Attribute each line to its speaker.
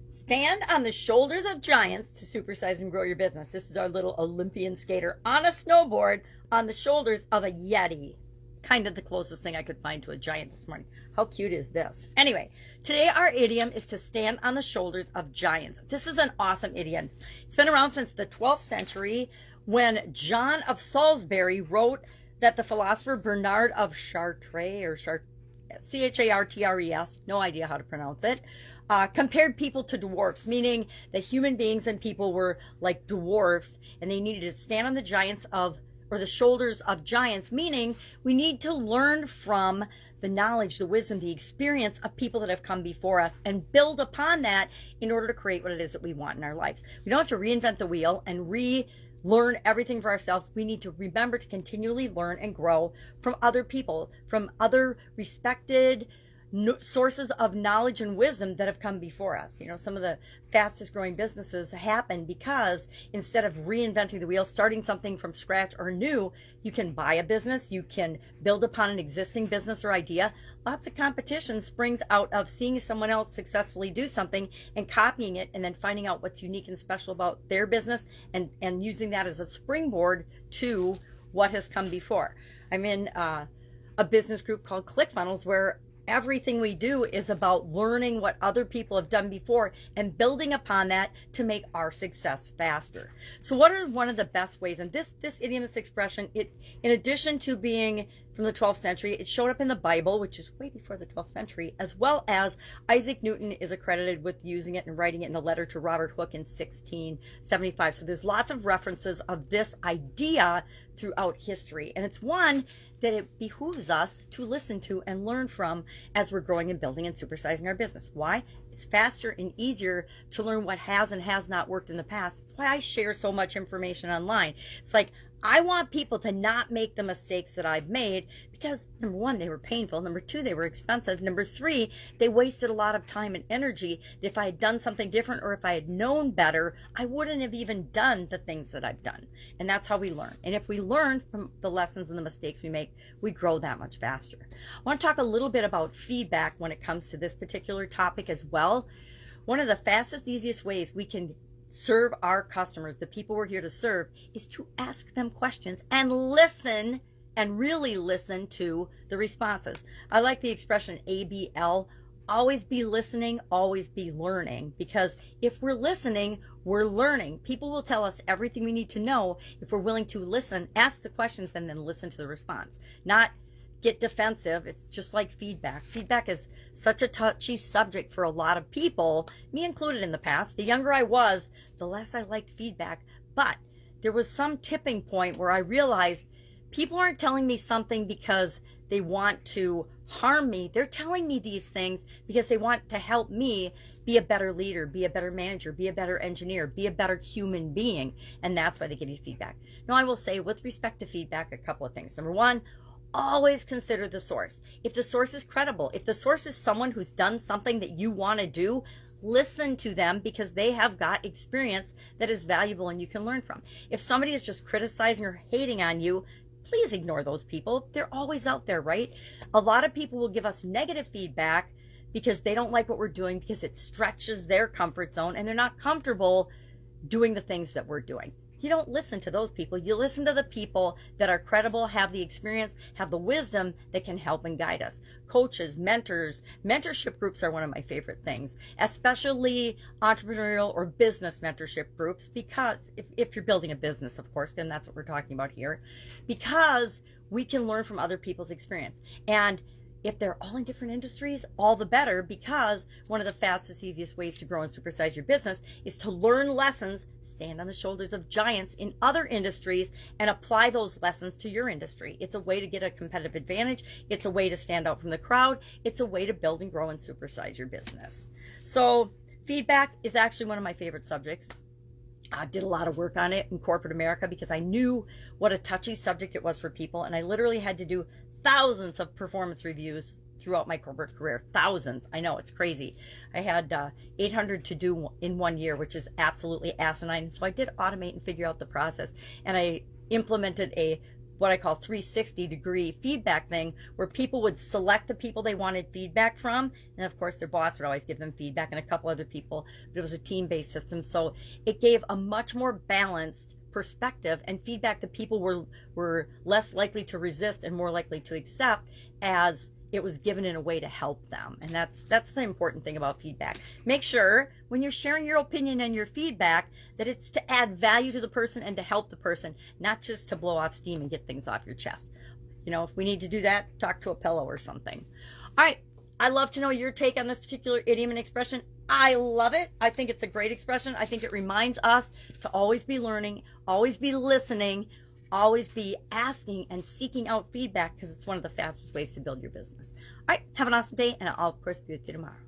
Speaker 1: Stand on the shoulders of giants to supersize and grow your business. This is our little Olympian skater on a snowboard on the shoulders of a Yeti. Kind of the closest thing I could find to a giant this morning. How cute is this? Anyway, today our idiom is to stand on the shoulders of giants. This is an awesome idiom. It's been around since the 12th century when John of Salisbury wrote that the philosopher Bernard of Chartres, or Chartres, no idea how to pronounce it, compared people to dwarfs, meaning that human beings and people were like dwarfs and they needed to stand on the the shoulders of giants, meaning we need to learn from the knowledge, the wisdom, the experience of people that have come before us and build upon that in order to create what it is that we want in our lives. We don't have to reinvent the wheel and learn everything for ourselves. We need to remember to continually learn and grow from other people, from other respected sources of knowledge and wisdom that have come before us. You know, some of the fastest growing businesses happen because instead of reinventing the wheel, starting something from scratch or new, you can buy a business, you can build upon an existing business or idea. Lots of competition springs out of seeing someone else successfully do something and copying it, and then finding out what's unique and special about their business and using that as a springboard to what has come before. I'm in a business group called ClickFunnels, where everything we do is about learning what other people have done before and building upon that to make our success faster. So what are one of the best ways? And this idiom, this expression, it, in addition to being from the 12th century, it showed up in the Bible, which is way before the 12th century, as well as Isaac Newton is accredited with using it and writing it in a letter to Robert Hooke in 1675. So there's lots of references of this idea throughout history. And it's one that it behooves us to listen to and learn from as we're growing and building and supersizing our business. Why? It's faster and easier to learn what has and has not worked in the past. That's why I share so much information online. It's like, I want people to not make the mistakes that I've made because, number one, they were painful. Number two, they were expensive. Number three, they wasted a lot of time and energy. If I had done something different or if I had known better, I wouldn't have even done the things that I've done. And that's how we learn. And if we learn from the lessons and the mistakes we make, we grow that much faster. I want to talk a little bit about feedback when it comes to this particular topic as well. One of the fastest, easiest ways we can serve our customers, the people we're here to serve, is to ask them questions and listen, and really listen to the responses. I like the expression ABL, always be listening, always be learning, because if we're listening, we're learning. People will tell us everything we need to know if we're willing to listen, ask the questions, and then listen to the response. Not get defensive. It's just like feedback. Feedback is such a touchy subject for a lot of people, me included in the past. The younger I was, the less I liked feedback. But there was some tipping point where I realized people aren't telling me something because they want to harm me. They're telling me these things because they want to help me be a better leader, be a better manager, be a better engineer, be a better human being. And that's why they give you feedback. Now, I will say, with respect to feedback, a couple of things. Number one, always consider the source. If the source is credible, if the source is someone who's done something that you want to do, listen to them because they have got experience that is valuable and you can learn from. If somebody is just criticizing or hating on you, please ignore those people. They're always out there, right? A lot of people will give us negative feedback because they don't like what we're doing, because it stretches their comfort zone and they're not comfortable doing the things that we're doing. You don't listen to those people. You listen to the people that are credible, have the experience, have the wisdom that can help and guide us. Coaches, mentors, mentorship groups are one of my favorite things, especially entrepreneurial or business mentorship groups, because if you're building a business, of course, and that's what we're talking about here, because we can learn from other people's experience. And if they're all in different industries, all the better, because one of the fastest, easiest ways to grow and supersize your business is to learn lessons, stand on the shoulders of giants in other industries, and apply those lessons to your industry. It's a way to get a competitive advantage. It's a way to stand out from the crowd. It's a way to build and grow and supersize your business. So feedback is actually one of my favorite subjects. I did a lot of work on it in corporate America because I knew what a touchy subject it was for people, and I literally had to do thousands of performance reviews throughout my corporate career. Thousands. I know, it's crazy. I had 800 to do in 1 year, which is absolutely asinine. So I did automate and figure out the process. And I implemented a what I call 360-degree feedback thing, where people would select the people they wanted feedback from, and of course their boss would always give them feedback, and a couple other people, but it was a team-based system, so it gave a much more balanced perspective and feedback that people were less likely to resist and more likely to accept, as it was given in a way to help them. And that's the important thing about feedback. Make sure when you're sharing your opinion and your feedback that it's to add value to the person and to help the person, not just to blow off steam and get things off your chest. You know, if we need to do that, talk to a pillow or something. All right, I love to know your take on this particular idiom and expression. I love it. I think it's a great expression. I think it reminds us to always be learning, always be listening, always be asking and seeking out feedback, because it's one of the fastest ways to build your business. All right, have an awesome day, and I'll, of course, be with you tomorrow.